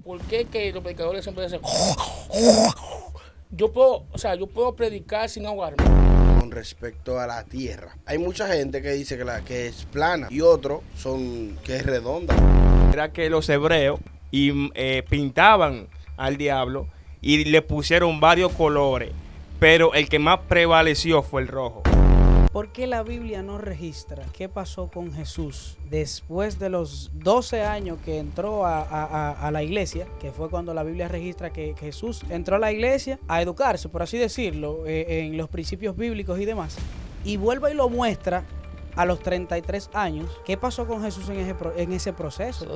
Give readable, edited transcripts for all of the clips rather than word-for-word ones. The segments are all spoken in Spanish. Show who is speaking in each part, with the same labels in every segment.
Speaker 1: ¿por qué que los predicadores siempre hacen? Yo puedo predicar sin ahogarme.
Speaker 2: Con respecto a la tierra, hay mucha gente que dice que es plana y otros son que es redonda.
Speaker 3: Era que los hebreos pintaban al diablo y le pusieron varios colores, pero el que más prevaleció fue el rojo.
Speaker 4: ¿Por qué la Biblia no registra qué pasó con Jesús después de los 12 años que entró a la iglesia? Que fue cuando la Biblia registra que Jesús entró a la iglesia a educarse, por así decirlo, en los principios bíblicos y demás. Y vuelve y lo muestra a los 33 años. ¿Qué pasó con Jesús en ese proceso?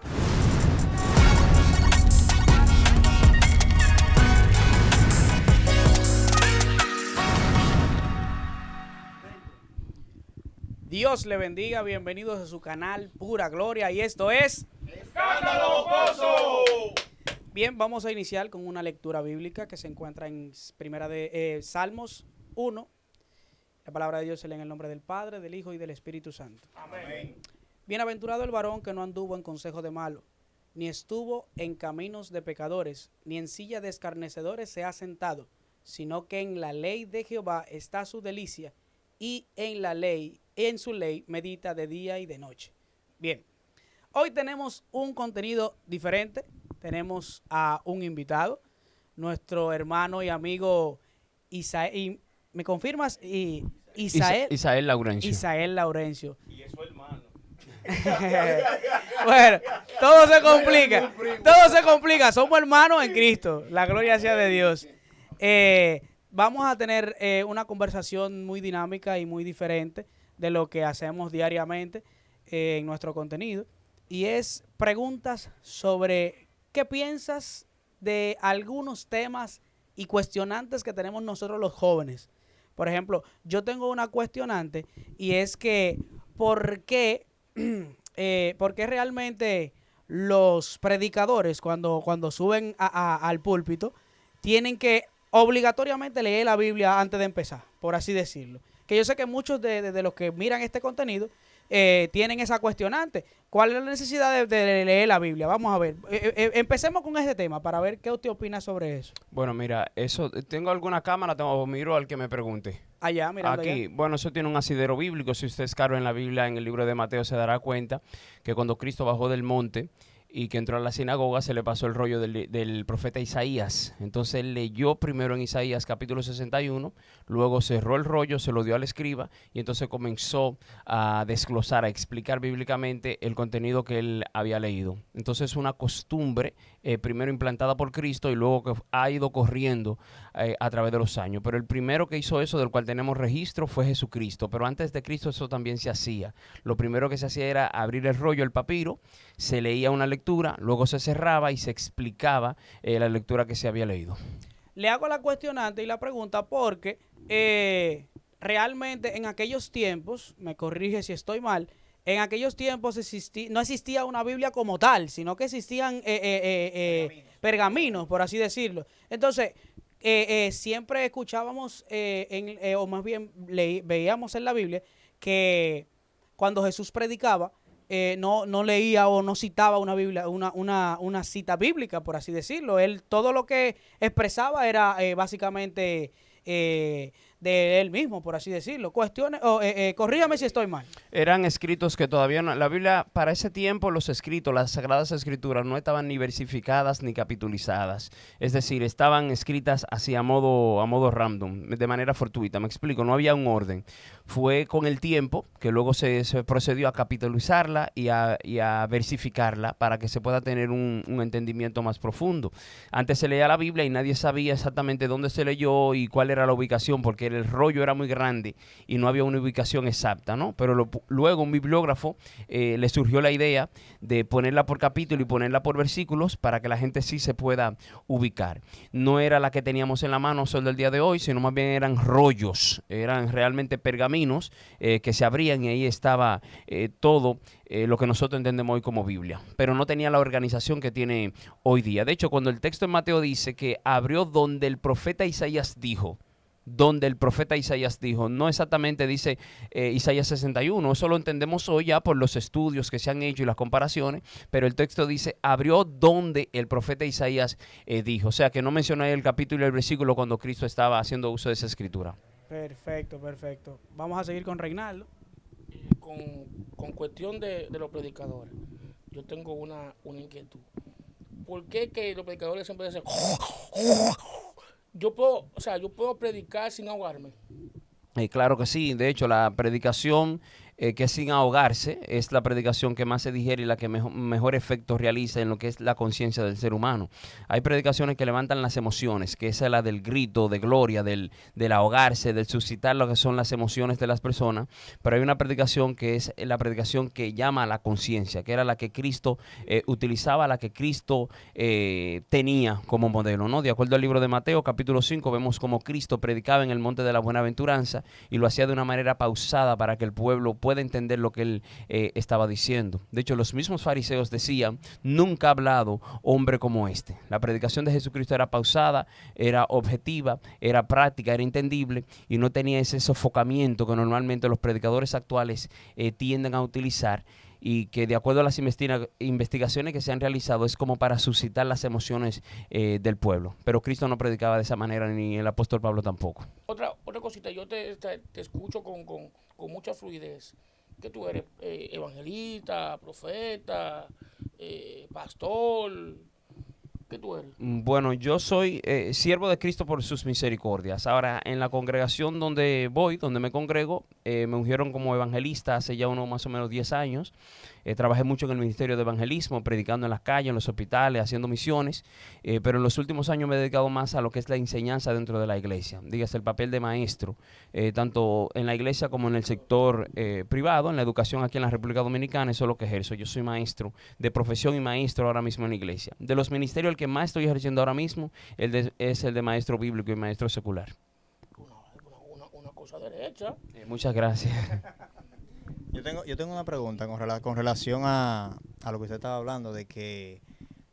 Speaker 4: Dios le bendiga, bienvenidos a su canal Pura Gloria y esto es
Speaker 3: ¡Escándalo Jocoso!
Speaker 4: Bien, vamos a iniciar con una lectura bíblica que se encuentra en primera de Salmos 1. La palabra de Dios se lee en el nombre del Padre, del Hijo y del Espíritu Santo.
Speaker 3: Amén.
Speaker 4: Bienaventurado el varón que no anduvo en consejo de malo, ni estuvo en caminos de pecadores, ni en silla de escarnecedores se ha sentado, sino que en la ley de Jehová está su delicia, y en su ley medita de día y de noche. Bien, hoy tenemos un contenido diferente. Tenemos a un invitado, nuestro hermano y amigo Isael. ¿Me confirmas?
Speaker 5: Isael Laurencio.
Speaker 4: Isael Laurencio.
Speaker 3: Y es su hermano.
Speaker 4: Bueno, todo se complica. Todo se complica. Somos hermanos en Cristo. La gloria sea de Dios. Vamos a tener una conversación muy dinámica y muy diferente de lo que hacemos diariamente en nuestro contenido. Y es preguntas sobre qué piensas de algunos temas y cuestionantes que tenemos nosotros los jóvenes. Por ejemplo, yo tengo una cuestionante y es que ¿por qué realmente los predicadores cuando suben al púlpito tienen que obligatoriamente leer la Biblia antes de empezar, por así decirlo? Que yo sé que muchos de los que miran este contenido tienen esa cuestionante. ¿Cuál es la necesidad de leer la Biblia? Vamos a ver. Empecemos con este tema para ver qué usted opina sobre eso.
Speaker 5: Bueno, mira, eso, ¿tengo alguna cámara? Miro al que me pregunte.
Speaker 4: Allá, mirando
Speaker 5: Aquí,
Speaker 4: allá.
Speaker 5: bueno, eso tiene un asidero bíblico. Si usted escarba en la Biblia, en el libro de Mateo, se dará cuenta que cuando Cristo bajó del monte y que entró a la sinagoga, se le pasó el rollo del profeta Isaías. Entonces él leyó primero en Isaías capítulo 61, luego cerró el rollo, se lo dio al escriba y entonces comenzó a desglosar, a explicar bíblicamente el contenido que él había leído. Entonces es una costumbre primero implantada por Cristo y luego que ha ido corriendo a través de los años. Pero el primero que hizo eso, del cual tenemos registro, fue Jesucristo. Pero antes de Cristo eso también se hacía. Lo primero que se hacía era abrir el rollo, el papiro, se leía una lectura, luego se cerraba y se explicaba la lectura que se había leído.
Speaker 4: Le hago la cuestionante y la pregunta porque realmente en aquellos tiempos, me corrige si estoy mal, en aquellos tiempos no existía una Biblia como tal, sino que existían pergaminos, por así decirlo. Entonces, siempre escuchábamos, o más bien veíamos en la Biblia, que cuando Jesús predicaba, no leía o no citaba una Biblia, una cita bíblica, por así decirlo. Él todo lo que expresaba era básicamente de él mismo, por así decirlo. Corrígame si estoy mal.
Speaker 5: Eran escritos que todavía no, la Biblia, para ese tiempo los escritos, las Sagradas Escrituras no estaban ni versificadas ni capitulizadas. Es decir, estaban escritas así a modo random, de manera fortuita. Me explico, no había un orden. Fue con el tiempo que luego se procedió a capitalizarla y a versificarla para que se pueda tener un entendimiento más profundo. Antes se leía la Biblia y nadie sabía exactamente dónde se leyó y cuál era la ubicación, porque el rollo era muy grande y no había una ubicación exacta, ¿no? Pero luego un bibliógrafo le surgió la idea de ponerla por capítulo y ponerla por versículos para que la gente sí se pueda ubicar. No era la que teníamos en la mano solo el día de hoy, sino más bien eran rollos, eran realmente pergaminos que se abrían y ahí estaba todo lo que nosotros entendemos hoy como Biblia, pero no tenía la organización que tiene hoy día. De hecho, cuando el texto en Mateo dice que abrió donde el profeta Isaías dijo, donde el profeta Isaías dijo. No exactamente dice Isaías 61, eso lo entendemos hoy ya por los estudios que se han hecho y las comparaciones, pero el texto dice, abrió donde el profeta Isaías dijo. O sea que no menciona el capítulo y el versículo cuando Cristo estaba haciendo uso de esa escritura.
Speaker 4: Perfecto, perfecto. Vamos a seguir con Reinaldo.
Speaker 1: Con cuestión de los predicadores, yo tengo una inquietud. ¿Por qué que los predicadores siempre dicen yo puedo predicar sin ahogarme?
Speaker 5: Claro que sí, de hecho la predicación que sin ahogarse es la predicación que más se digiere y la que mejor efecto realiza en lo que es la conciencia del ser humano. Hay predicaciones que levantan las emociones, que esa es la del grito de gloria, del ahogarse, del suscitar lo que son las emociones de las personas, pero hay una predicación que es la predicación que llama a la conciencia, que era la que Cristo utilizaba, la que Cristo tenía como modelo, ¿no? De acuerdo al libro de Mateo, capítulo 5, vemos cómo Cristo predicaba en el monte de la Buenaventuranza y lo hacía de una manera pausada para que el pueblo pueda entender lo que él estaba diciendo. De hecho, los mismos fariseos decían, nunca ha hablado hombre como este. La predicación de Jesucristo era pausada, era objetiva, era práctica, era entendible y no tenía ese sofocamiento que normalmente los predicadores actuales tienden a utilizar y que de acuerdo a las investigaciones que se han realizado es como para suscitar las emociones del pueblo. Pero Cristo no predicaba de esa manera, ni el apóstol Pablo tampoco.
Speaker 1: Otra cosita, yo te escucho con mucha fluidez. Que tú eres evangelista, profeta, pastor. ¿Qué tú eres?
Speaker 5: Bueno, yo soy siervo de Cristo por sus misericordias. Ahora, en la congregación donde me congrego, me ungieron como evangelista hace ya más o menos 10 años. Trabajé mucho en el ministerio de evangelismo, predicando en las calles, en los hospitales, haciendo misiones, pero en los últimos años me he dedicado más a lo que es la enseñanza dentro de la iglesia. Dígase, el papel de maestro, tanto en la iglesia como en el sector privado, en la educación aquí en la República Dominicana, eso es lo que ejerzo. Yo soy maestro de profesión y maestro ahora mismo en la iglesia. De los ministerios, el que más estoy ejerciendo ahora mismo es el de maestro bíblico y maestro secular.
Speaker 1: Una cosa derecha.
Speaker 5: Muchas gracias.
Speaker 6: Yo tengo una pregunta con relación a lo que usted estaba hablando, de que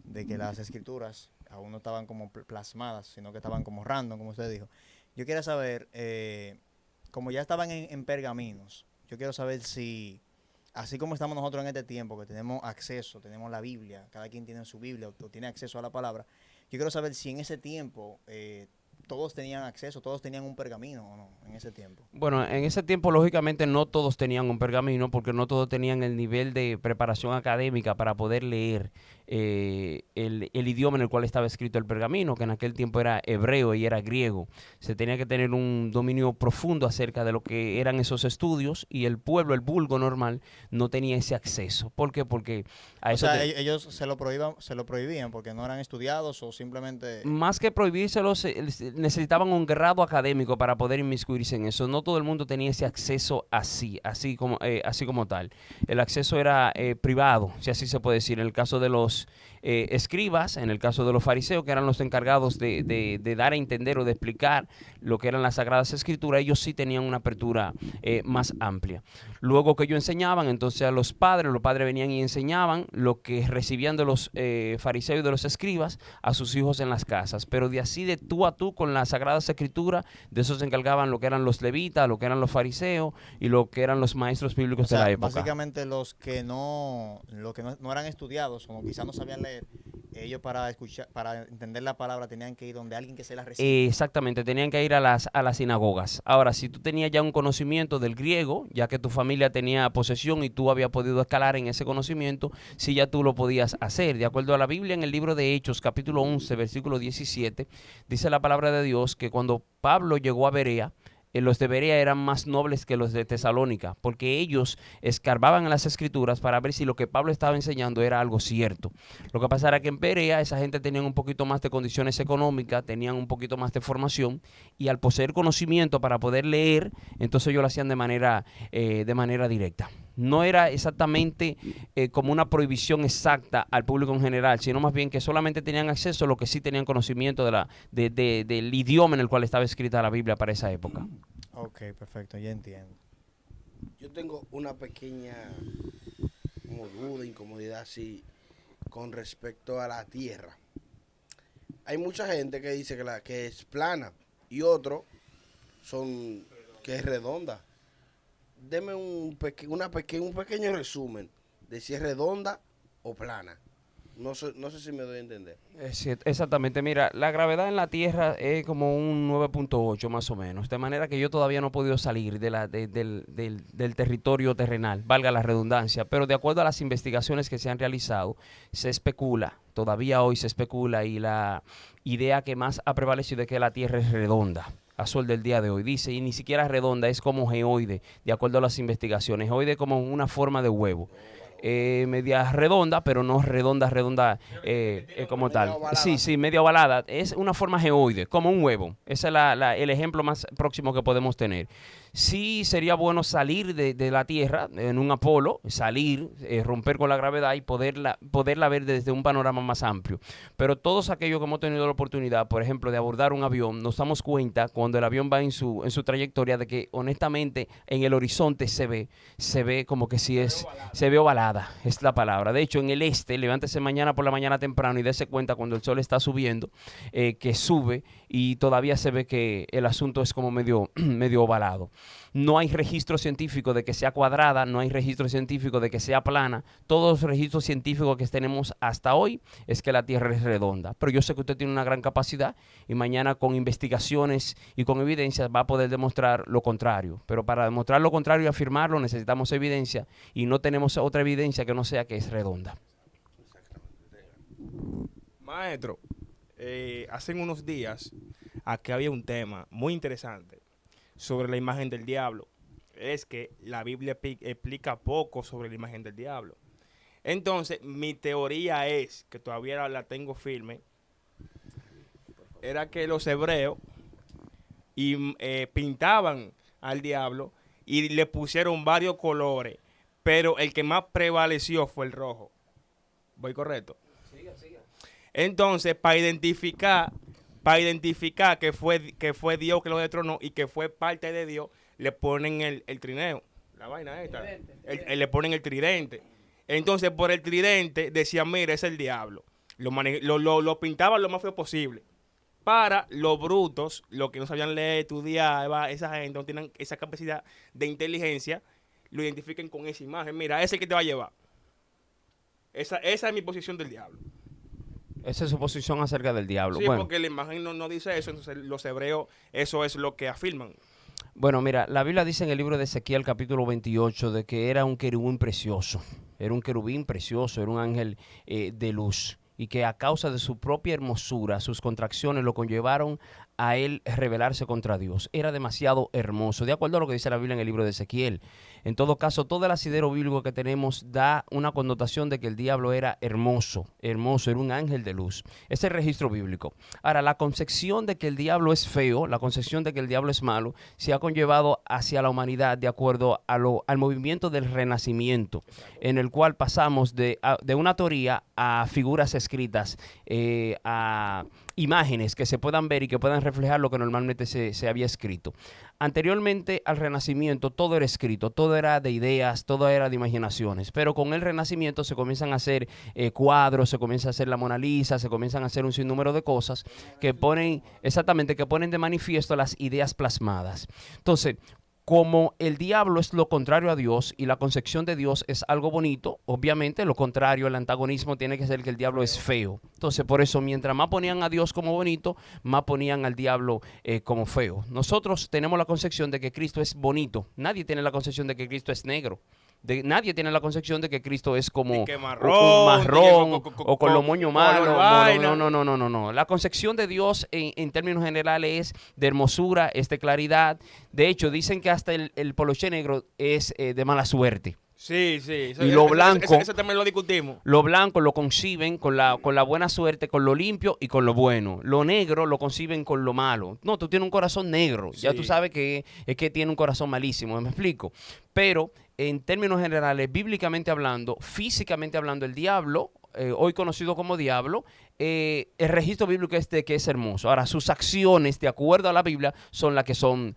Speaker 6: las escrituras aún no estaban como plasmadas, sino que estaban como random, como usted dijo. Yo quiero saber, como ya estaban en pergaminos, yo quiero saber si, así como estamos nosotros en este tiempo, que tenemos acceso, tenemos la Biblia, cada quien tiene su Biblia o tiene acceso a la palabra, yo quiero saber si en ese tiempo todos tenían acceso, todos tenían un pergamino o no, en ese tiempo.
Speaker 5: Bueno, en ese tiempo lógicamente no todos tenían un pergamino porque no todos tenían el nivel de preparación académica para poder leer el idioma en el cual estaba escrito el pergamino, que en aquel tiempo era hebreo y era griego. Se tenía que tener un dominio profundo acerca de lo que eran esos estudios y el pueblo, el vulgo normal, no tenía ese acceso. ¿Por qué? Porque a eso
Speaker 6: ellos se lo prohibían porque no eran estudiados o simplemente...
Speaker 5: Más que prohibírselo, necesitaban un grado académico para poder inmiscuirse en eso. No todo el mundo tenía ese acceso así como tal. El acceso era privado, si así se puede decir. En el caso de los escribas, en el caso de los fariseos, que eran los encargados de dar a entender o de explicar lo que eran las Sagradas Escrituras, ellos sí tenían una apertura más amplia. Luego que ellos enseñaban, entonces a los padres venían y enseñaban lo que recibían de los fariseos y de los escribas a sus hijos en las casas. Pero de así de tú a tú con las Sagradas Escrituras, de eso se encargaban lo que eran los levitas, lo que eran los fariseos y lo que eran los maestros bíblicos de la época.
Speaker 6: Básicamente los que no eran estudiados o quizás no sabían leer, ellos para entender la palabra tenían que ir donde alguien que se la reciba.
Speaker 5: Exactamente, tenían que ir a las sinagogas. Ahora, si tú tenías ya un conocimiento del griego, ya que tu familia tenía posesión y tú habías podido escalar en ese conocimiento, sí ya tú lo podías hacer. De acuerdo a la Biblia, en el libro de Hechos, capítulo 11, versículo 17, dice la palabra de Dios que cuando Pablo llegó a Berea, los de Berea eran más nobles que los de Tesalónica, porque ellos escarbaban en las escrituras para ver si lo que Pablo estaba enseñando era algo cierto. Lo que pasa era que en Berea esa gente tenía un poquito más de condiciones económicas, tenían un poquito más de formación, y al poseer conocimiento para poder leer, entonces ellos lo hacían de manera directa. No era exactamente como una prohibición exacta al público en general, sino más bien que solamente tenían acceso a lo que sí tenían conocimiento del idioma en el cual estaba escrita la Biblia para esa época.
Speaker 6: Ok, perfecto, ya entiendo.
Speaker 2: Yo tengo una pequeña como duda, incomodidad así con respecto a la Tierra. Hay mucha gente que dice que es plana y otros son que es redonda. Deme un pequeño resumen de si es redonda o plana. No sé si me doy a entender.
Speaker 5: Exactamente, mira, la gravedad en la Tierra es como un 9.8 más o menos, de manera que yo todavía no he podido salir del territorio terrenal, valga la redundancia, pero de acuerdo a las investigaciones que se han realizado, se especula, todavía hoy se especula, y la idea que más ha prevalecido es que la Tierra es redonda. A sol del día de hoy dice, y ni siquiera redonda, es como geoide, de acuerdo a las investigaciones. Geoide como una forma de huevo. Media redonda, pero no redonda como tal. Sí, media ovalada. Es una forma geoide, como un huevo. Ese es el ejemplo más próximo que podemos tener. Sí sería bueno salir de la Tierra en un Apolo, salir, romper con la gravedad y poderla ver desde un panorama más amplio. Pero todos aquellos que hemos tenido la oportunidad, por ejemplo, de abordar un avión, nos damos cuenta cuando el avión va en su trayectoria de que honestamente en el horizonte se ve como que se ve ovalada, es la palabra. De hecho, en el este, levántese mañana por la mañana temprano y dése cuenta cuando el sol está subiendo, que sube y todavía se ve que el asunto es como medio ovalado. No hay registro científico de que sea cuadrada, no hay registro científico de que sea plana. Todos los registros científicos que tenemos hasta hoy es que la Tierra es redonda. Pero yo sé que usted tiene una gran capacidad y mañana con investigaciones y con evidencias va a poder demostrar lo contrario. Pero para demostrar lo contrario y afirmarlo necesitamos evidencia, y no tenemos otra evidencia que no sea que es redonda.
Speaker 3: Maestro, hace unos días aquí había un tema muy interesante sobre la imagen del diablo. Es que la Biblia explica poco sobre la imagen del diablo. Entonces, mi teoría es, que todavía la tengo firme, era que los hebreos pintaban al diablo y le pusieron varios colores, pero el que más prevaleció fue el rojo. ¿Voy correcto? Siga. Entonces, para identificar que fue Dios que lo destronó y que fue parte de Dios, le ponen el trineo, la vaina esta, le ponen el tridente. Entonces, por el tridente decían, mira, es el diablo. Lo pintaban lo más feo posible. Para los brutos, los que no sabían leer, estudiar, esa gente no tienen esa capacidad de inteligencia, lo identifiquen con esa imagen. Mira, ese es el que te va a llevar. Esa es mi posición del diablo.
Speaker 5: Esa es su posición acerca del diablo.
Speaker 3: Sí,
Speaker 5: bueno,
Speaker 3: porque la imagen no dice eso, entonces los hebreos, eso es lo que afirman.
Speaker 5: Bueno, mira, la Biblia dice en el libro de Ezequiel capítulo 28 de que era un querubín precioso, era un ángel de luz, y que a causa de su propia hermosura, sus contracciones lo conllevaron a él rebelarse contra Dios. Era demasiado hermoso, de acuerdo a lo que dice la Biblia en el libro de Ezequiel. En todo caso, todo el asidero bíblico que tenemos da una connotación de que el diablo era hermoso, era un ángel de luz. Ese es el registro bíblico. Ahora, la concepción de que el diablo es feo, la concepción de que el diablo es malo, se ha conllevado hacia la humanidad de acuerdo al movimiento del Renacimiento, en el cual pasamos de una teoría a figuras escritas, a imágenes que se puedan ver y que puedan reflejar lo que normalmente se había escrito. Anteriormente al Renacimiento todo era escrito, todo era de ideas, todo era de imaginaciones, pero con el Renacimiento se comienzan a hacer cuadros, se comienza a hacer la Mona Lisa, se comienzan a hacer un sinnúmero de cosas que ponen de manifiesto las ideas plasmadas. Entonces, como el diablo es lo contrario a Dios y la concepción de Dios es algo bonito, obviamente lo contrario, el antagonismo tiene que ser que el diablo es feo. Entonces, por eso, mientras más ponían a Dios como bonito, más ponían al diablo como feo. Nosotros tenemos la concepción de que Cristo es bonito. Nadie tiene la concepción de que Cristo es negro. Nadie tiene la concepción de que Cristo es como un marrón o con los moños malos. No. La concepción de Dios en términos generales es de hermosura, es de claridad. De hecho, dicen que hasta el poloché negro es de mala suerte.
Speaker 3: Sí.
Speaker 5: Y lo blanco,
Speaker 3: eso también lo discutimos.
Speaker 5: Lo blanco lo conciben con la buena suerte, con lo limpio y con lo bueno. Lo negro lo conciben con lo malo. No, tú tienes un corazón negro. Sí. Ya tú sabes que es que tiene un corazón malísimo, ¿me explico? Pero en términos generales, bíblicamente hablando, físicamente hablando, el diablo, hoy conocido como diablo, el registro bíblico es de que es hermoso. Ahora, sus acciones, de acuerdo a la Biblia, son las que son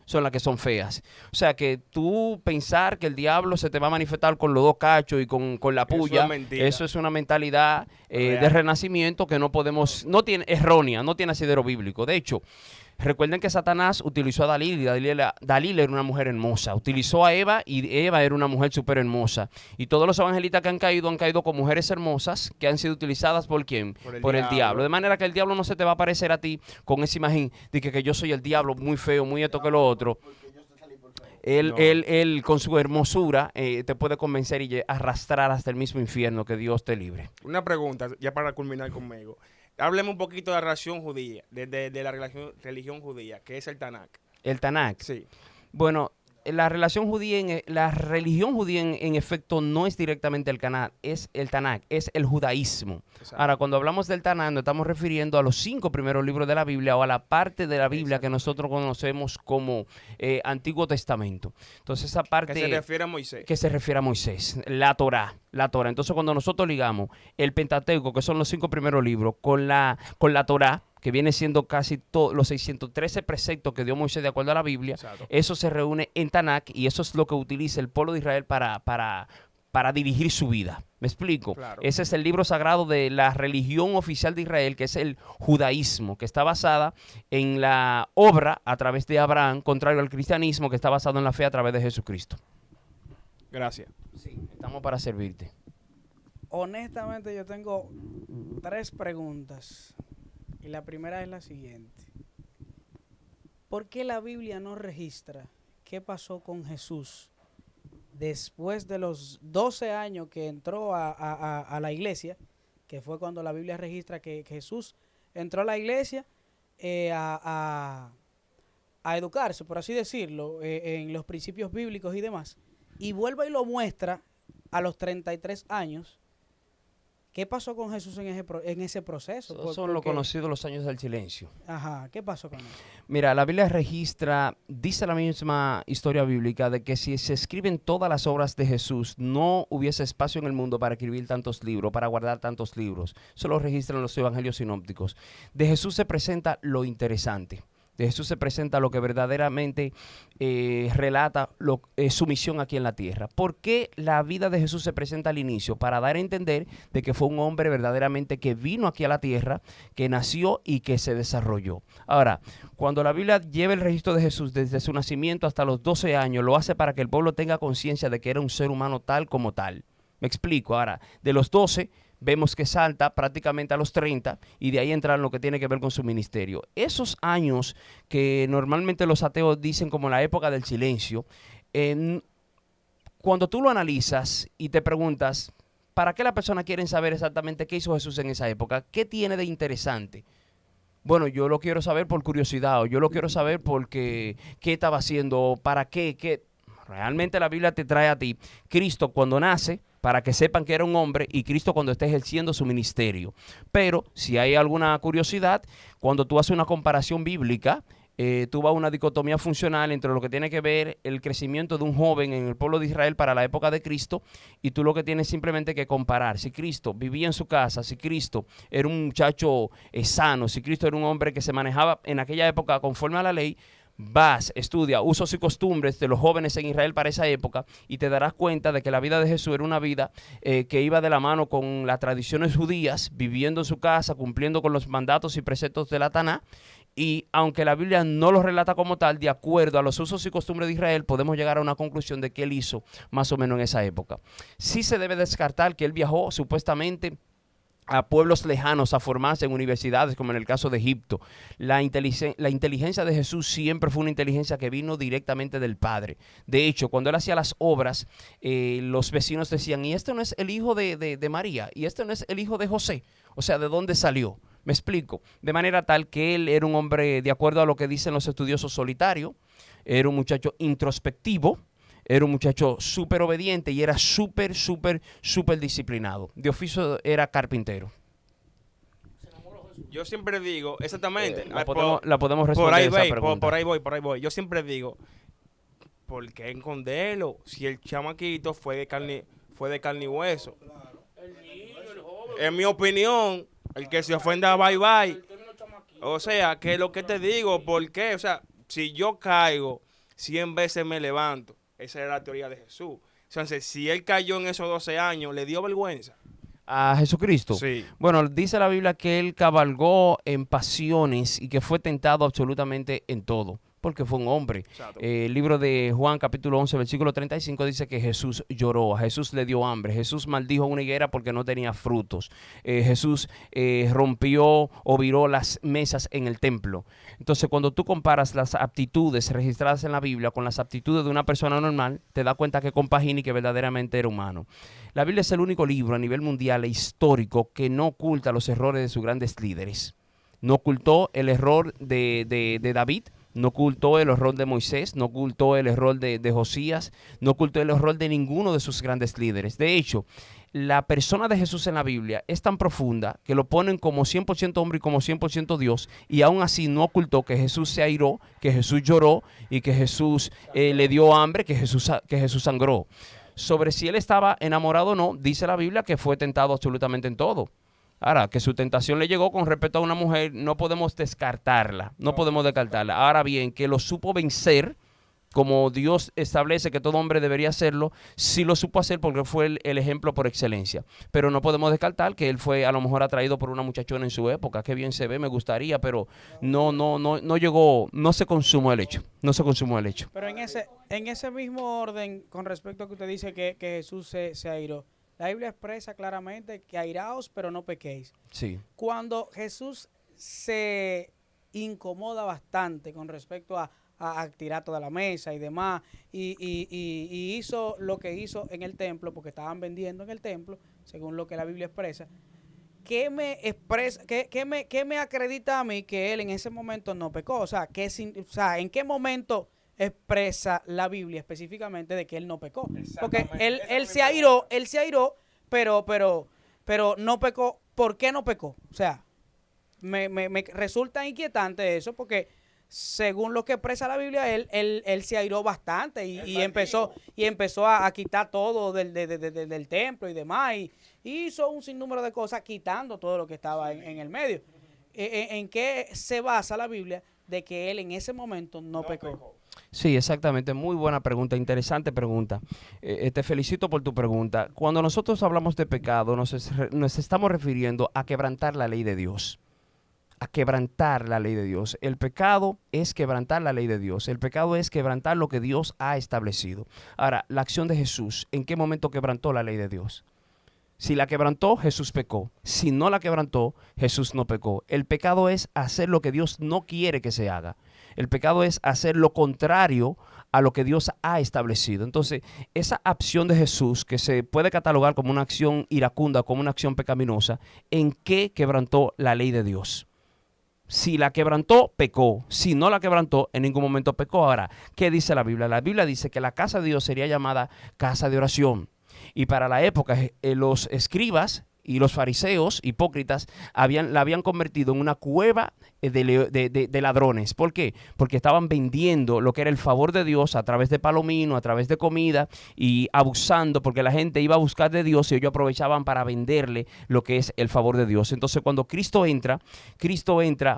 Speaker 5: feas. O sea, que tú pensar que el diablo se te va a manifestar con los dos cachos y con la
Speaker 3: Eso
Speaker 5: puya,
Speaker 3: es mentira.
Speaker 5: eso es una mentalidad de
Speaker 3: Real.
Speaker 5: renacimiento que no podemos, no tiene, errónea, no tiene asidero bíblico. De hecho, recuerden que Satanás utilizó a Dalila y Dalila era una mujer hermosa. Utilizó a Eva y Eva era una mujer súper hermosa. Y todos los evangelistas que han caído con mujeres hermosas que han sido utilizadas ¿por quién?
Speaker 3: Por el
Speaker 5: el
Speaker 3: diablo.
Speaker 5: diablo. De manera que el diablo no se te va a aparecer a ti con esa imagen de que yo soy el diablo, muy feo, muy esto que lo otro. Él con su hermosura te puede convencer y arrastrar hasta el mismo infierno. Que Dios te libre.
Speaker 3: Una pregunta, ya para culminar conmigo. Hábleme un poquito de la relación judía, de la religión judía, que es el Tanakh.
Speaker 5: El Tanakh.
Speaker 3: Sí.
Speaker 5: Bueno, la religión judía en efecto no es directamente el Tanakh, es el judaísmo.
Speaker 3: Exacto.
Speaker 5: Ahora, cuando hablamos del Tanakh nos estamos refiriendo a los 5 primeros libros de la Biblia o a la parte de la Biblia que nosotros conocemos como Antiguo Testamento. Entonces esa parte
Speaker 3: Que se refiere a Moisés.
Speaker 5: que se refiere a Moisés, la Torá. Entonces cuando nosotros ligamos el Pentateuco, que son los 5 primeros libros, con la Torá, que viene siendo casi todos los 613 preceptos que dio Moisés de acuerdo a la Biblia,
Speaker 3: Exacto.
Speaker 5: eso se reúne en Tanakh y eso es lo que utiliza el pueblo de Israel para dirigir su vida. ¿Me explico?
Speaker 3: Claro.
Speaker 5: Ese es el libro sagrado de la religión oficial de Israel, que es el judaísmo, que está basada en la obra a través de Abraham, contrario al cristianismo, que está basado en la fe a través de Jesucristo.
Speaker 3: Gracias.
Speaker 5: Estamos para servirte.
Speaker 4: Honestamente, yo tengo 3 preguntas. Y la primera es la siguiente. ¿Por qué la Biblia no registra qué pasó con Jesús después de los 12 años que entró a la iglesia? Que fue cuando la Biblia registra que Jesús entró a la iglesia a educarse, por así decirlo, en los principios bíblicos y demás. Y vuelve y lo muestra a los 33 años. ¿Qué pasó con Jesús en ese proceso?
Speaker 5: Esos son los conocidos los años del silencio.
Speaker 4: Ajá, ¿qué pasó con eso?
Speaker 5: Mira, la Biblia registra, dice la misma historia bíblica, de que si se escriben todas las obras de Jesús, no hubiese espacio en el mundo para escribir tantos libros, para guardar tantos libros. Eso lo registran los evangelios sinópticos. De Jesús se presenta lo interesante. De Jesús se presenta lo que verdaderamente relata su misión aquí en la tierra. ¿Por qué la vida de Jesús se presenta al inicio? Para dar a entender de que fue un hombre verdaderamente que vino aquí a la tierra, que nació y que se desarrolló. Ahora, cuando la Biblia lleva el registro de Jesús desde su nacimiento hasta los 12 años, lo hace para que el pueblo tenga conciencia de que era un ser humano tal como tal. Me explico. Ahora, de los 12... vemos que salta prácticamente a los 30 y de ahí entra lo que tiene que ver con su ministerio. Esos años que normalmente los ateos dicen como la época del silencio, cuando tú lo analizas y te preguntas, ¿para qué las personas quieren saber exactamente qué hizo Jesús en esa época? ¿Qué tiene de interesante? Bueno, yo lo quiero saber por curiosidad o yo lo quiero saber porque qué estaba haciendo, para qué. Realmente la Biblia te trae a ti Cristo cuando nace, para que sepan que era un hombre, y Cristo cuando está ejerciendo su ministerio. Pero si hay alguna curiosidad, cuando tú haces una comparación bíblica, tú vas a una dicotomía funcional entre lo que tiene que ver el crecimiento de un joven en el pueblo de Israel para la época de Cristo, y tú lo que tienes simplemente que comparar. Si Cristo vivía en su casa, si Cristo era un muchacho sano, si Cristo era un hombre que se manejaba en aquella época conforme a la ley, vas, estudia usos y costumbres de los jóvenes en Israel para esa época y te darás cuenta de que la vida de Jesús era una vida que iba de la mano con las tradiciones judías, viviendo en su casa, cumpliendo con los mandatos y preceptos de la Taná. Y aunque la Biblia no lo relata como tal, de acuerdo a los usos y costumbres de Israel, podemos llegar a una conclusión de que él hizo más o menos en esa época. Sí se debe descartar que él viajó supuestamente a pueblos lejanos a formarse en universidades, como en el caso de Egipto. La inteligencia de Jesús siempre fue una inteligencia que vino directamente del Padre. De hecho, cuando él hacía las obras, los vecinos decían, y este no es el hijo de María, y este no es el hijo de José. O sea, ¿de dónde salió? Me explico. De manera tal que él era un hombre, de acuerdo a lo que dicen los estudiosos, solitario, era un muchacho introspectivo, era un muchacho súper obediente y era súper disciplinado. De oficio era carpintero.
Speaker 3: Yo siempre digo, exactamente.
Speaker 5: La podemos responder
Speaker 3: por ahí
Speaker 5: esa
Speaker 3: voy,
Speaker 5: pregunta.
Speaker 3: por ahí voy. Yo siempre digo, ¿por qué esconderlo? Si el chamaquito fue de carne y hueso. En mi opinión, El que se ofenda, bye bye. O sea, que lo que te digo, ¿por qué? O sea, si yo caigo, 100 veces me levanto. Esa era la teoría de Jesús. Entonces, si él cayó en esos 12 años, ¿le dio vergüenza?
Speaker 5: A Jesucristo.
Speaker 3: Sí.
Speaker 5: Bueno, dice la Biblia que él cabalgó en pasiones y que fue tentado absolutamente en todo, porque fue un hombre.
Speaker 3: Exacto.
Speaker 5: El libro de Juan, capítulo 11, versículo 35, dice que Jesús lloró, a Jesús le dio hambre, Jesús maldijo una higuera porque no tenía frutos, Jesús rompió o viró las mesas en el templo. Entonces, cuando tú comparas las aptitudes registradas en la Biblia con las aptitudes de una persona normal, te das cuenta que compagina y que verdaderamente era humano. La Biblia es el único libro a nivel mundial e histórico que no oculta los errores de sus grandes líderes. No ocultó el error de David, no ocultó el error de Moisés, no ocultó el error de Josías, no ocultó el error de ninguno de sus grandes líderes. De hecho, la persona de Jesús en la Biblia es tan profunda que lo ponen como 100% hombre y como 100% Dios, y aún así no ocultó que Jesús se airó, que Jesús lloró y que Jesús le dio hambre, que Jesús sangró. Sobre si él estaba enamorado o no, dice la Biblia que fue tentado absolutamente en todo. Ahora, que su tentación le llegó con respecto a una mujer, no podemos descartarla, no podemos descartarla. Ahora bien, que lo supo vencer, como Dios establece que todo hombre debería hacerlo, sí lo supo hacer porque fue el ejemplo por excelencia. Pero no podemos descartar que él fue a lo mejor atraído por una muchachona en su época. Qué bien se ve, me gustaría, pero no llegó, no se consumó el hecho. No se consumó el hecho.
Speaker 4: Pero en ese mismo orden, con respecto a que usted dice que Jesús se airó, la Biblia expresa claramente que airaos, pero no pequéis.
Speaker 5: Sí.
Speaker 4: Cuando Jesús se incomoda bastante con respecto a tirar toda la mesa y demás, y hizo lo que hizo en el templo, porque estaban vendiendo en el templo, según lo que la Biblia expresa, ¿qué me acredita a mí que él en ese momento no pecó? O sea, ¿en qué momento expresa la Biblia específicamente de que él no pecó? Porque él se airó, pero no pecó. ¿Por qué no pecó? O sea, me resulta inquietante eso, porque según lo que expresa la Biblia, él se airó bastante y empezó a quitar todo del templo y demás, y hizo un sinnúmero de cosas quitando todo lo que estaba en el medio. ¿En qué se basa la Biblia de que él en ese momento no pecó?
Speaker 5: Sí, exactamente. Muy buena pregunta, interesante pregunta. Te felicito por tu pregunta. Cuando nosotros hablamos de pecado, nos estamos refiriendo a quebrantar la ley de Dios. A quebrantar la ley de Dios. El pecado es quebrantar la ley de Dios. El pecado es quebrantar lo que Dios ha establecido. Ahora, la acción de Jesús, ¿en qué momento quebrantó la ley de Dios? Si la quebrantó, Jesús pecó. Si no la quebrantó, Jesús no pecó. El pecado es hacer lo que Dios no quiere que se haga. El pecado es hacer lo contrario a lo que Dios ha establecido. Entonces, esa acción de Jesús, que se puede catalogar como una acción iracunda, como una acción pecaminosa, ¿en qué quebrantó la ley de Dios? Si la quebrantó, pecó. Si no la quebrantó, en ningún momento pecó. Ahora, ¿qué dice la Biblia? La Biblia dice que la casa de Dios sería llamada casa de oración. Y para la época, los escribas y los fariseos hipócritas la habían convertido en una cueva de ladrones. ¿Por qué? Porque estaban vendiendo lo que era el favor de Dios a través de palomino, a través de comida, y abusando, porque la gente iba a buscar de Dios y ellos aprovechaban para venderle lo que es el favor de Dios. Entonces, cuando Cristo entra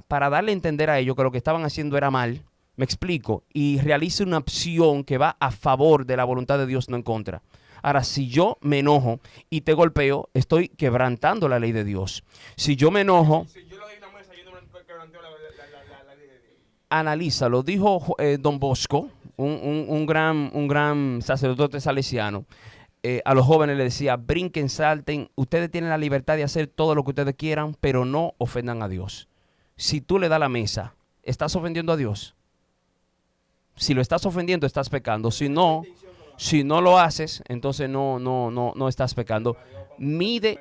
Speaker 5: para darle a entender a ellos que lo que estaban haciendo era mal, me explico, y realiza una acción que va a favor de la voluntad de Dios, no en contra. Ahora, si yo me enojo y te golpeo, estoy quebrantando la ley de Dios. Si yo me enojo... Si yo le doy una mesa, yo no quebranteo la ley de Dios. Analízalo. Dijo Don Bosco, un gran sacerdote salesiano. A los jóvenes le decía, brinquen, salten. Ustedes tienen la libertad de hacer todo lo que ustedes quieran, pero no ofendan a Dios. Si tú le das la mesa, ¿estás ofendiendo a Dios? Si lo estás ofendiendo, estás pecando. Si no lo haces, entonces no estás pecando. Mide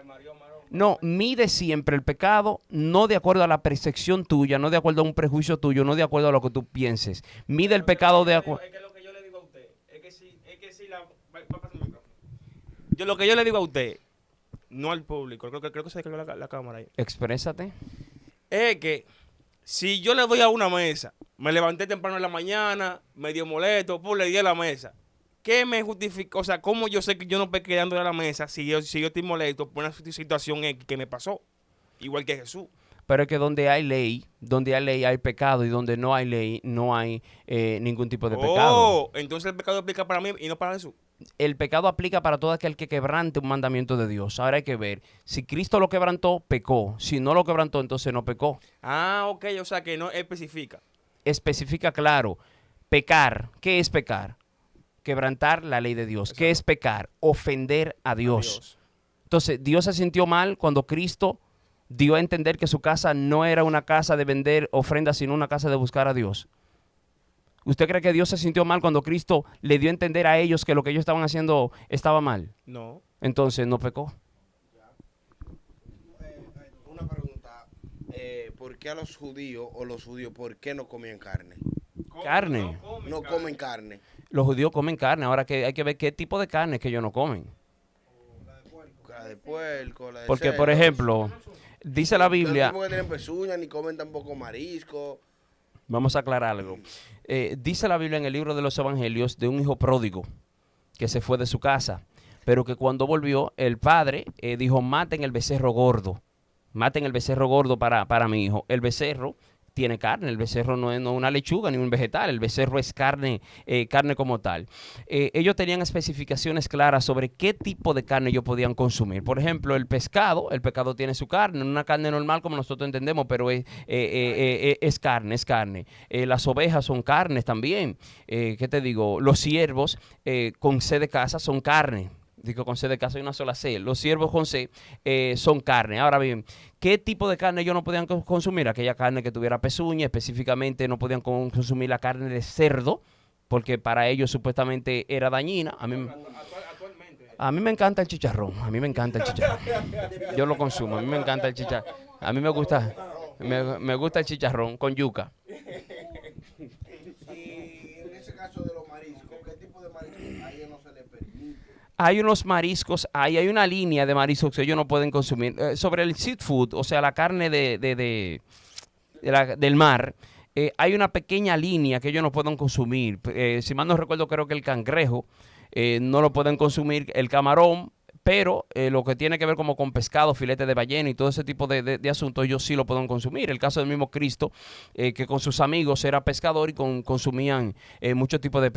Speaker 5: siempre el pecado, no de acuerdo a la percepción tuya, no de acuerdo a un prejuicio tuyo, no de acuerdo a lo que tú pienses. Mide el pecado de acuerdo. Es que lo que yo le digo a usted,
Speaker 3: lo que yo le digo a usted, no al público, creo que se cayó la cámara ahí.
Speaker 5: Exprésate.
Speaker 3: Es que si yo le doy a una mesa, me levanté temprano en la mañana, medio molesto, le di a la mesa. ¿Qué me justifica? O sea, ¿cómo yo sé que yo no pequé dándole a la mesa si yo estoy molesto por una situación X que me pasó? igual que Jesús.
Speaker 5: Pero es que donde hay ley hay pecado, y donde no hay ley no hay ningún tipo de pecado.
Speaker 3: Oh, entonces el pecado aplica para mí y no para Jesús.
Speaker 5: El pecado aplica para todo aquel que quebrante un mandamiento de Dios. Ahora hay que ver, si Cristo lo quebrantó, pecó. Si no lo quebrantó, entonces no pecó.
Speaker 3: Ah, ok, o sea que no especifica.
Speaker 5: Especifica claro, pecar. ¿Qué es pecar? Quebrantar la ley de Dios. ¿Qué es pecar? Ofender a Dios. Entonces, Dios se sintió mal cuando Cristo dio a entender que su casa no era una casa de vender ofrendas, sino una casa de buscar a Dios. ¿Usted cree que Dios se sintió mal cuando Cristo le dio a entender a ellos que lo que ellos estaban haciendo estaba mal?
Speaker 3: No.
Speaker 5: Entonces no pecó.
Speaker 2: Una pregunta. ¿Por qué a los judíos por qué no comían carne?
Speaker 5: Carne.
Speaker 2: No comen carne.
Speaker 5: Los judíos comen carne. Ahora que hay que ver qué tipo de carne que ellos no comen.
Speaker 2: La de puerco, la de
Speaker 5: Porque,
Speaker 2: cerdo.
Speaker 5: por ejemplo, dice la Biblia...
Speaker 2: No tienen pezuñas, ni comen tampoco marisco.
Speaker 5: Vamos a aclarar algo. Dice la Biblia en el libro de los Evangelios de un hijo pródigo que se fue de su casa, pero que cuando volvió, el padre dijo, maten el becerro gordo para mi hijo. El becerro tiene carne, el becerro no es una lechuga ni un vegetal, el becerro es carne, carne como tal. Ellos tenían especificaciones claras sobre qué tipo de carne ellos podían consumir. Por ejemplo, el pescado tiene su carne, no una carne normal como nosotros entendemos, pero es carne. Las ovejas son carnes también. ¿Qué te digo? Los ciervos con C de casa son carne. Digo, con C de casa hay una sola C. Los ciervos con C son carne. Ahora bien, ¿qué tipo de carne ellos no podían consumir? Aquella carne que tuviera pezuña, específicamente no podían consumir la carne de cerdo, porque para ellos supuestamente era dañina. A mí me encanta el chicharrón. Yo lo consumo. A mí me encanta el chicharrón. A mí me gusta el chicharrón con yuca.
Speaker 2: Y en ese caso de los mariscos, ¿qué tipo de mariscos a ellos no se les permite?
Speaker 5: Hay unos mariscos, hay una línea de mariscos que ellos no pueden consumir. Sobre el seafood, o sea, la carne del mar, hay una pequeña línea que ellos no pueden consumir. Si mal no recuerdo, creo que el cangrejo no lo pueden consumir, el camarón, pero lo que tiene que ver como con pescado, filete de ballena y todo ese tipo de asuntos, ellos sí lo pueden consumir. El caso del mismo Cristo, que con sus amigos era pescador y consumían muchos tipos de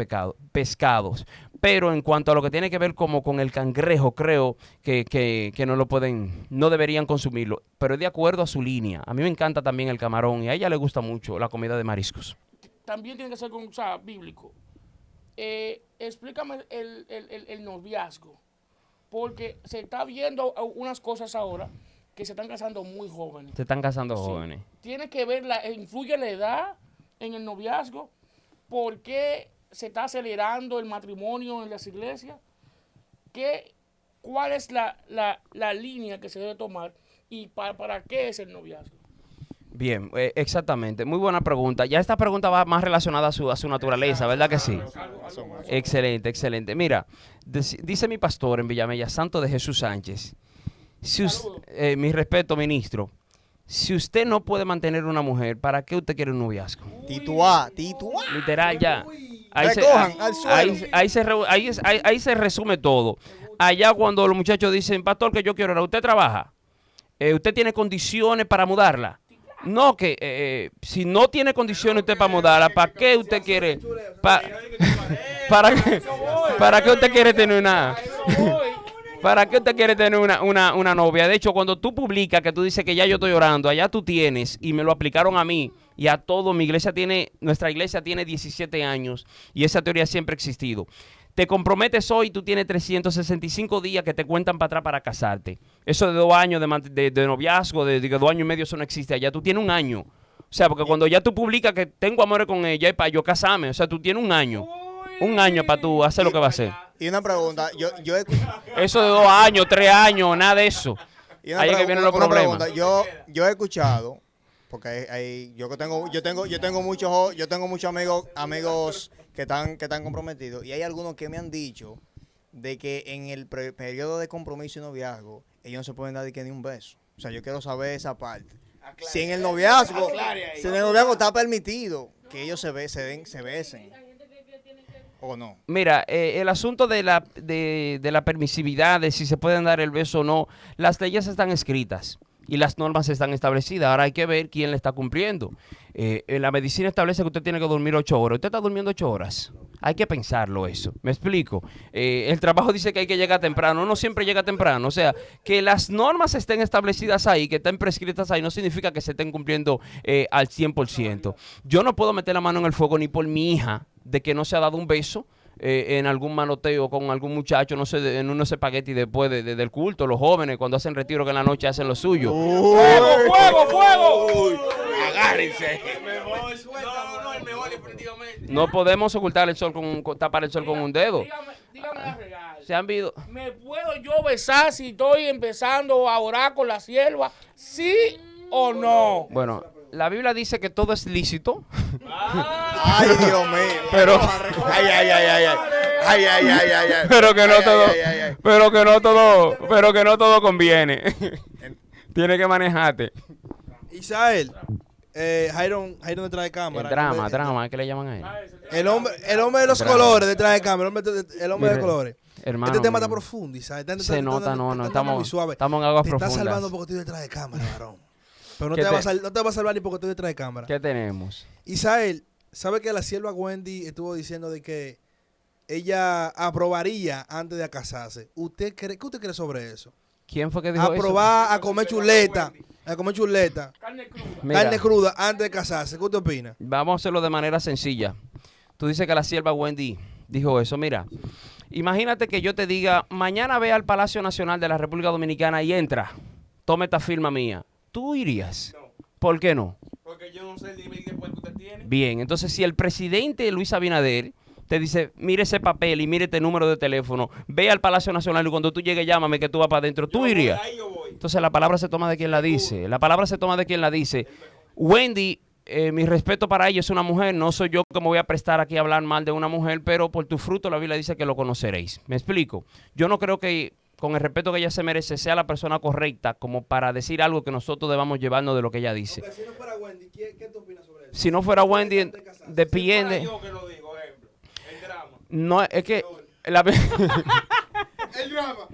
Speaker 5: pescados. Pero en cuanto a lo que tiene que ver como con el cangrejo, creo que no deberían consumirlo. Pero es de acuerdo a su línea. A mí me encanta también el camarón y a ella le gusta mucho la comida de mariscos.
Speaker 1: También tiene que ser con, o sea, bíblico. Explícame el noviazgo. Porque se está viendo unas cosas ahora que se están casando muy jóvenes.
Speaker 5: Se están casando
Speaker 1: Sí.
Speaker 5: jóvenes.
Speaker 1: Tiene que ver, influye la edad en el noviazgo. ¿Por qué se está acelerando el matrimonio en las iglesias? ¿Cuál es la línea que se debe tomar y para qué es el noviazgo?
Speaker 5: Bien, exactamente. Muy buena pregunta. Ya esta pregunta va más relacionada a su naturaleza, ¿verdad que sí? Excelente. Mira, dice mi pastor en Villamella, Santo de Jesús Sánchez. Mi respeto, ministro. Si usted no puede mantener una mujer, ¿para qué usted quiere un noviazgo?
Speaker 6: Tituá.
Speaker 5: Literal, ya.
Speaker 6: Recojan al suelo.
Speaker 5: Ahí se resume todo. Allá cuando los muchachos dicen, pastor, que yo quiero ahora, ¿usted trabaja? ¿Usted tiene condiciones para mudarla? No, que si no tiene condiciones usted para mudarla, ¿para qué usted quiere? ¿Para qué usted quiere tener ¿Para qué usted quiere tener una novia? De hecho, cuando tú publicas que tú dices que ya yo estoy orando, allá tú tienes, y me lo aplicaron a mí y a todo, nuestra iglesia tiene 17 años y esa teoría siempre ha existido. Te comprometes hoy, tú tienes 365 días que te cuentan para atrás para casarte. Eso de 2 años de noviazgo, de 2 años y medio, eso no existe allá. Tú tienes 1 año. O sea, porque cuando ya tú publicas que tengo amores con ella y para yo casarme, o sea, tú tienes 1 año. 1 año para tú hacer lo que va a hacer.
Speaker 6: Y una pregunta,
Speaker 5: Eso de 2 años, 3 años, nada de eso. Ahí es que vienen los problemas.
Speaker 6: Pregunta, yo he escuchado, porque yo tengo muchos amigos que están comprometidos, y hay algunos que me han dicho de que en el periodo de compromiso y noviazgo ellos no se pueden dar ni un beso. O sea, yo quiero saber esa parte. Si en el noviazgo está permitido que ellos se besen o no.
Speaker 5: Mira, el asunto de la permisividad, de si se pueden dar el beso o no, las leyes están escritas. y las normas están establecidas. Ahora hay que ver quién le está cumpliendo. La medicina establece que usted tiene que dormir 8 horas. ¿Usted está durmiendo 8 horas? Hay que pensarlo eso. ¿Me explico? El trabajo dice que hay que llegar temprano. No siempre llega temprano. O sea, que las normas estén establecidas ahí, que estén prescritas ahí, no significa que se estén cumpliendo al 100%. Yo no puedo meter la mano en el fuego ni por mi hija de que no se ha dado un beso en algún manoteo con algún muchacho, no sé, en unos espaguetis después del culto. Los jóvenes cuando hacen retiro que en la noche hacen lo suyo.
Speaker 1: ¡Fuego!
Speaker 2: Agárrense.
Speaker 3: No, el mejor definitivamente.
Speaker 5: No podemos ocultar el sol tapar el sol con un dedo.
Speaker 1: Dígame la real.
Speaker 5: Se han visto.
Speaker 1: ¿Me puedo yo besar si estoy empezando a orar con la sierva? ¿Sí o no?
Speaker 5: Bueno, la Biblia dice que todo es lícito.
Speaker 6: Ay, Dios mío.
Speaker 5: Pero pero que no todo, pero que no todo conviene. Tiene que manejarte.
Speaker 7: Isael, Jairon detrás de cámara.
Speaker 5: El drama, ¿qué le llaman a él?
Speaker 7: El hombre de los colores detrás de cámara, el hombre de colores.
Speaker 5: Hermano,
Speaker 7: Este tema está profundo, Isael.
Speaker 5: se nota, estamos en aguas
Speaker 7: te
Speaker 5: profundas.
Speaker 7: estás salvando porque estoy detrás de cámara, varón. Pero no
Speaker 5: ¿Qué
Speaker 7: te vas a salvar ni porque estoy detrás de cámara.
Speaker 5: ¿Qué tenemos?
Speaker 7: Isael, ¿sabe que la sierva Wendy estuvo diciendo de que ella aprobaría antes de casarse? ¿Qué usted cree sobre eso?
Speaker 5: ¿Quién fue que dijo eso?
Speaker 7: Aprobar a comer chuleta,
Speaker 1: Carne cruda.
Speaker 5: Mira,
Speaker 7: carne cruda antes de casarse. ¿Qué usted opina?
Speaker 5: vamos a hacerlo de manera sencilla. Tú dices que la sierva Wendy dijo eso. Mira, imagínate que yo te diga, mañana ve al Palacio Nacional de la República Dominicana y entra, toma esta firma mía. ¿Tú irías?
Speaker 3: No.
Speaker 5: ¿Por qué no?
Speaker 3: Porque yo no sé el nivel de poder que usted tiene.
Speaker 5: Bien, entonces si el presidente Luis Abinader te dice, mire ese papel y mire este número de teléfono, ve al Palacio Nacional y cuando tú llegues llámame que tú vas para adentro, ¿tú irías?
Speaker 3: Ahí yo voy.
Speaker 5: Entonces la palabra se toma de quien la dice. La palabra se toma de quien la dice. Wendy, mi respeto para ella, es una mujer. No soy yo que me voy a prestar aquí a hablar mal de una mujer, pero por tu fruto la Biblia dice que lo conoceréis. ¿Me explico? Yo no creo que, con el respeto que ella se merece, sea la persona correcta como para decir algo que nosotros debamos llevarnos de lo que ella dice.
Speaker 7: Si no fuera Wendy, ¿qué tú opinas sobre eso?
Speaker 5: Si no fuera Wendy, depende.
Speaker 3: Yo que lo digo, ejemplo. El drama.
Speaker 5: No, es que la,
Speaker 2: El drama.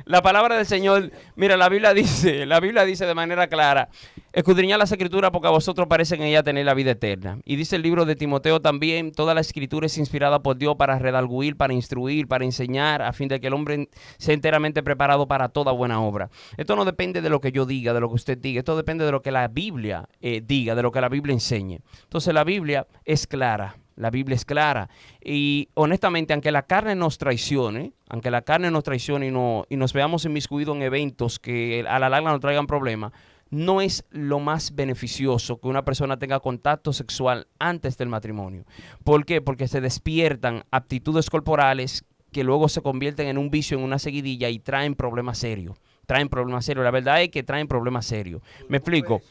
Speaker 5: la palabra del Señor, mira, la Biblia dice de manera clara, escudriñad las escrituras porque a vosotros parecen en ella tener la vida eterna. Y dice el libro de Timoteo también, toda la escritura es inspirada por Dios para redarguir, para instruir, para enseñar, a fin de que el hombre sea enteramente preparado para toda buena obra. Esto no depende de lo que yo diga, de lo que usted diga, esto depende de lo que la Biblia diga, de lo que la Biblia enseñe. Entonces la Biblia es clara. La Biblia es clara y honestamente, aunque la carne nos traicione y nos veamos inmiscuidos en eventos que a la larga nos traigan problemas, no es lo más beneficioso que una persona tenga contacto sexual antes del matrimonio. ¿Por qué? Porque se despiertan aptitudes corporales que luego se convierten en un vicio, en una seguidilla y traen problemas serios. La verdad es que traen problemas serios. ¿Me explico?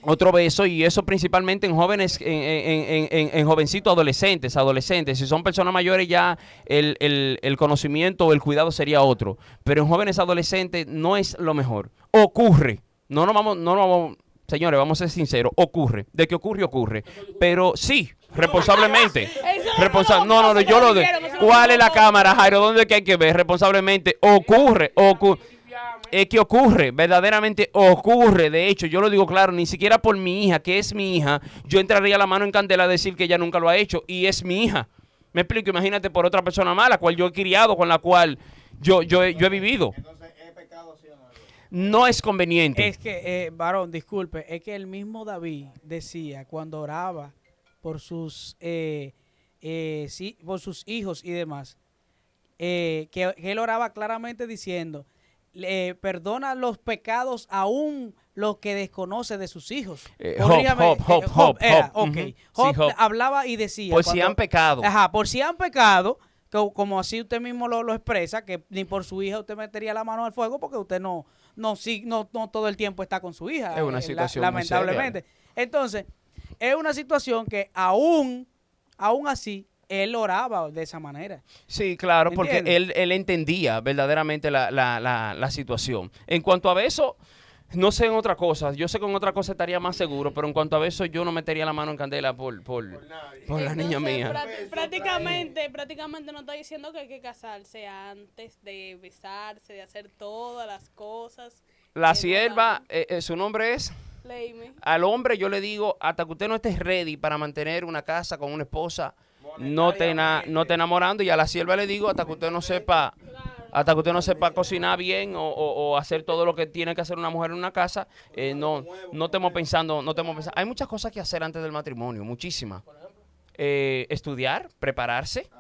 Speaker 5: Otro beso, y eso principalmente en jóvenes, en jovencitos adolescentes. Si son personas mayores ya el conocimiento o el cuidado sería otro. Pero en jóvenes adolescentes no es lo mejor. Ocurre. No nos vamos, señores, vamos a ser sinceros. Ocurre. De que ocurre. Pero sí, responsablemente. No, yo lo de. ¿Cuál es la cámara, Jairo? ¿Dónde es que hay que ver? Responsablemente. Ocurre. Es que ocurre, verdaderamente ocurre. De hecho, yo lo digo claro, ni siquiera por mi hija, que es mi hija, yo entraría la mano en candela a decir que ella nunca lo ha hecho y es mi hija. Me explico, imagínate por otra persona mala, cual yo he criado, con la cual yo he vivido.
Speaker 6: Entonces, ¿es pecado sí o no?
Speaker 5: No es conveniente.
Speaker 4: Es que, varón, disculpe, es que el mismo David decía cuando oraba por sus hijos y demás, que él oraba claramente diciendo, perdona los pecados aún los que desconoce de sus hijos.
Speaker 5: Job.
Speaker 4: Job hablaba y decía,
Speaker 5: Pues si han pecado.
Speaker 4: Ajá, por si han pecado, como así usted mismo lo expresa, que ni por su hija usted metería la mano al fuego porque usted no todo el tiempo está con su hija.
Speaker 5: Es una situación
Speaker 4: lamentablemente.
Speaker 5: muy seria.
Speaker 4: Entonces, es una situación que aún así, él oraba de esa manera.
Speaker 5: Sí, claro, porque
Speaker 4: ¿Entiendes?
Speaker 5: él entendía verdaderamente la situación. En cuanto a beso, no sé en otra cosa. Yo sé que en otra cosa estaría más seguro, pero en cuanto a beso, yo no metería la mano en candela por la niña mía.
Speaker 8: Prácticamente no está diciendo que hay que casarse antes de besarse, de hacer todas las cosas
Speaker 5: La sierva, su nombre es...
Speaker 8: Léeme.
Speaker 5: Al hombre yo le digo, hasta que usted no esté ready para mantener una casa con una esposa, no te enamorando. Y a la sierva le digo, hasta que usted no sepa cocinar bien o hacer todo lo que tiene que hacer una mujer en una casa, no estemos pensando. Hay muchas cosas que hacer antes del matrimonio, muchísimas. Estudiar, prepararse,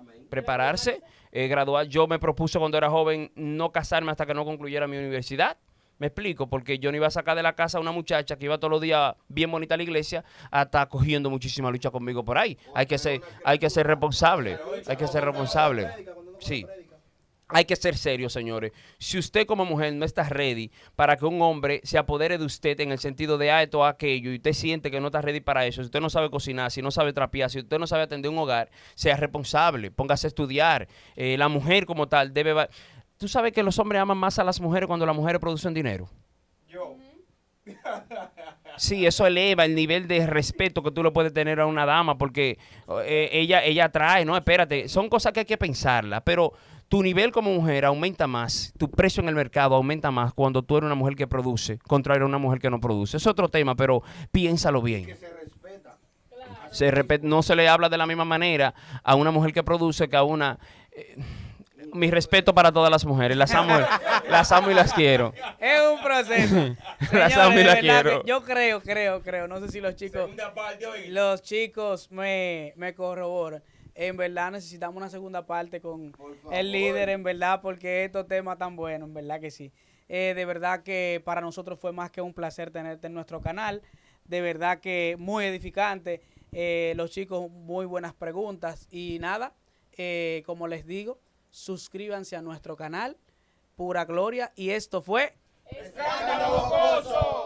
Speaker 5: graduar. Yo me propuse cuando era joven no casarme hasta que no concluyera mi universidad. Me explico, porque yo no iba a sacar de la casa a una muchacha que iba todos los días bien bonita a la iglesia, hasta cogiendo muchísima lucha conmigo por ahí. Hay que ser responsable. Sí. Hay que ser serio, señores. Si usted como mujer no está ready para que un hombre se apodere de usted en el sentido de esto o aquello, y usted siente que no está ready para eso, si usted no sabe cocinar, si no sabe trapear, si usted no sabe atender un hogar, sea responsable, póngase a estudiar. La mujer como tal debe... ¿Tú sabes que los hombres aman más a las mujeres cuando las mujeres producen dinero?
Speaker 3: Yo.
Speaker 5: Sí, eso eleva el nivel de respeto que tú le puedes tener a una dama, porque ella atrae, no, espérate, son cosas que hay que pensarlas, pero tu nivel como mujer aumenta más, tu precio en el mercado aumenta más cuando tú eres una mujer que produce, contrario a una mujer que no produce. Es otro tema, pero piénsalo bien.
Speaker 2: Que se respeta.
Speaker 5: No se le habla de la misma manera a una mujer que produce que a una... mi respeto para todas las mujeres, las amo y las quiero.
Speaker 4: Es un proceso.
Speaker 5: Las amo y
Speaker 4: Señores,
Speaker 5: las
Speaker 4: de verdad
Speaker 5: quiero.
Speaker 4: que yo creo, no sé si los chicos me corroboran. En verdad necesitamos una segunda parte con el líder, en verdad, porque estos temas tan buenos, en verdad que sí. De verdad que para nosotros fue más que un placer tenerte en nuestro canal. De verdad que muy edificante. Los chicos, muy buenas preguntas. Y nada, como les digo, suscríbanse a nuestro canal, Pura Gloria. Y esto fue...
Speaker 1: ¡Escándalo Jocoso!